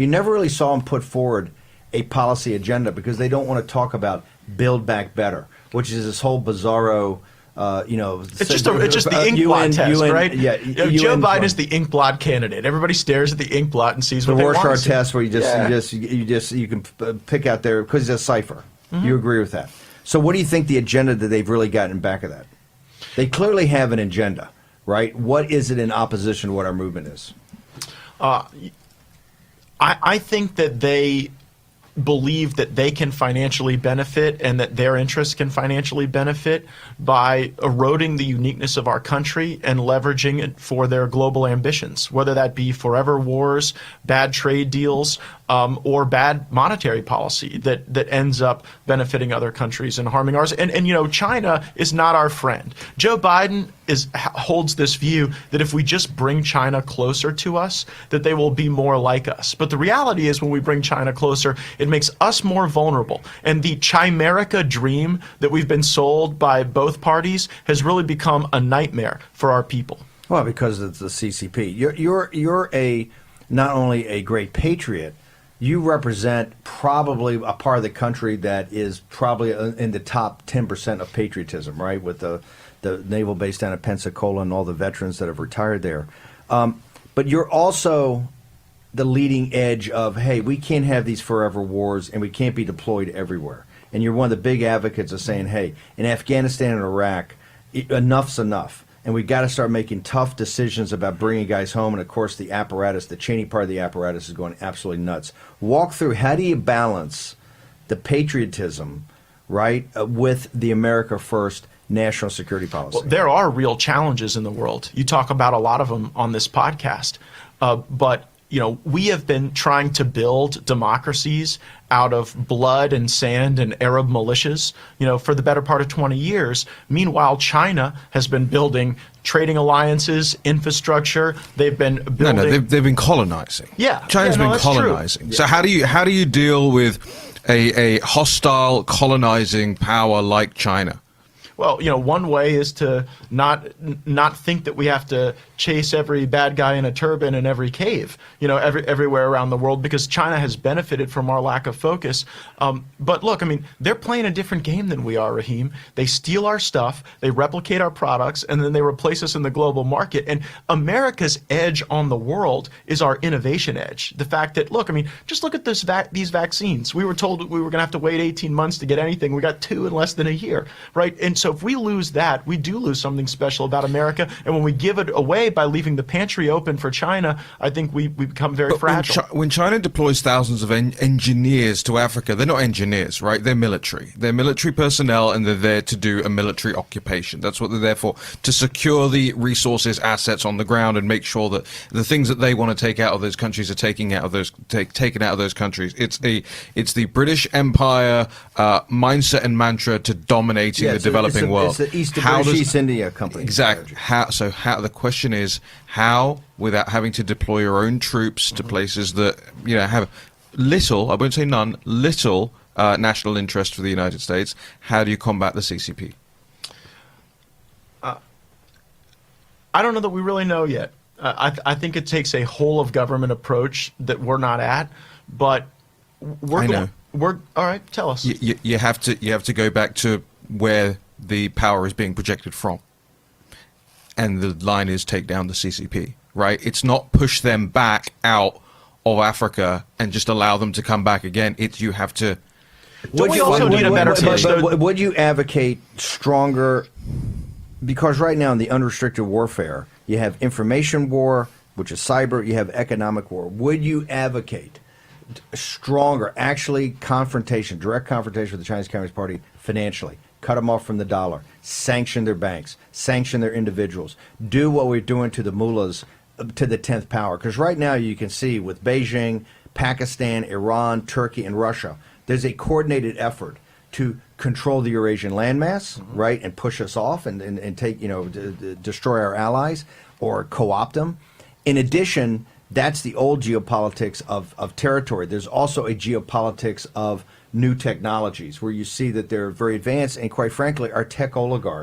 you never really saw them put forward a policy agenda because they don't want to talk about Build Back Better, which is this whole bizarro. It's just the inkblot test, right? Yeah, Joe Biden is the inkblot candidate. Everybody stares at the inkblot and sees what they want to see. The Rorschach test, where you can pick out there because it's a cipher. You agree with that? So, what do you think the agenda that they've really gotten back of that? They clearly have an agenda, right? What is it in opposition to what our movement is? I think that they believe that they can financially benefit and that their interests can financially benefit by eroding the uniqueness of our country and leveraging it for their global ambitions, whether that be forever wars, bad trade deals, or bad monetary policy that ends up benefiting other countries and harming ours. And you know, China is not our friend. Joe Biden holds this view that if we just bring China closer to us, that they will be more like us. But the reality is when we bring China closer, it makes us more vulnerable. And the Chimerica dream that we've been sold by both parties has really become a nightmare for our people. Well, because it's the CCP. You're not only a great patriot, you represent probably a part of the country that is probably in the top 10% of patriotism, right? With the naval base down at Pensacola and all the veterans that have retired there. But you're also the leading edge of, hey, we can't have these forever wars and we can't be deployed everywhere. And you're one of the big advocates of saying, hey, in Afghanistan and Iraq, enough's enough. And we've got to start making tough decisions about bringing guys home. And, of course, the apparatus, the Cheney part of the apparatus is going absolutely nuts. Walk through, how do you balance the patriotism, right, with the America First national security policy? Well, there are real challenges in the world. You talk about a lot of them on this podcast. But, you know, we have been trying to build democracies out of blood and sand and Arab militias, you know, for the better part of 20 years. Meanwhile, China has been building trading alliances, infrastructure. They've been building. No, they've been colonizing. Yeah, China's been colonizing. True. So how do you deal with a hostile colonizing power like China? Well, you know, one way is to not think that we have to chase every bad guy in a turban in every cave, you know, everywhere around the world, because China has benefited from our lack of focus. But look, I mean, they're playing a different game than we are, Raheem. They steal our stuff, they replicate our products, and then they replace us in the global market. And America's edge on the world is our innovation edge. The fact that, look, I mean, just look at these vaccines. We were told we were going to have to wait 18 months to get anything. We got 2 in less than a year, right? And so if we lose that, we do lose something special about America. And when we give it away by leaving the pantry open for China, I think we become very fragile. When China deploys thousands of engineers to Africa, they're not engineers, right? They're military. They're military personnel, and they're there to do a military occupation. That's what they're there for, to secure the resources, assets on the ground, and make sure that the things that they want to take out of those countries are taken out of those countries. It's the British Empire mindset and mantra to dominating the developing world. It's the British East India Company. Exactly. The question is, how, without having to deploy your own troops to places that, you know, have little, I won't say none, little national interest for the United States, how do you combat the CCP? I don't know that we really know yet. I think it takes a whole of government approach that we're not at, but all right, tell us. You have to go back to where the power is being projected from. And the line is take down the CCP, right? It's not push them back out of Africa and just allow them to come back again. It's you have to. Would you advocate stronger? Because right now in the unrestricted warfare, you have information war, which is cyber. You have economic war. Would you advocate stronger, actually direct confrontation with the Chinese Communist Party financially? Cut them off from the dollar, sanction their banks, sanction their individuals, do what we're doing to the mullahs to the 10th power. Because right now you can see with Beijing, Pakistan, Iran, Turkey, and Russia, there's a coordinated effort to control the Eurasian landmass, right, and push us off and take, you know, destroy our allies or co-opt them. In addition, that's the old geopolitics of territory. There's also a geopolitics of new technologies where you see that they're very advanced, and quite frankly, our tech oligarchs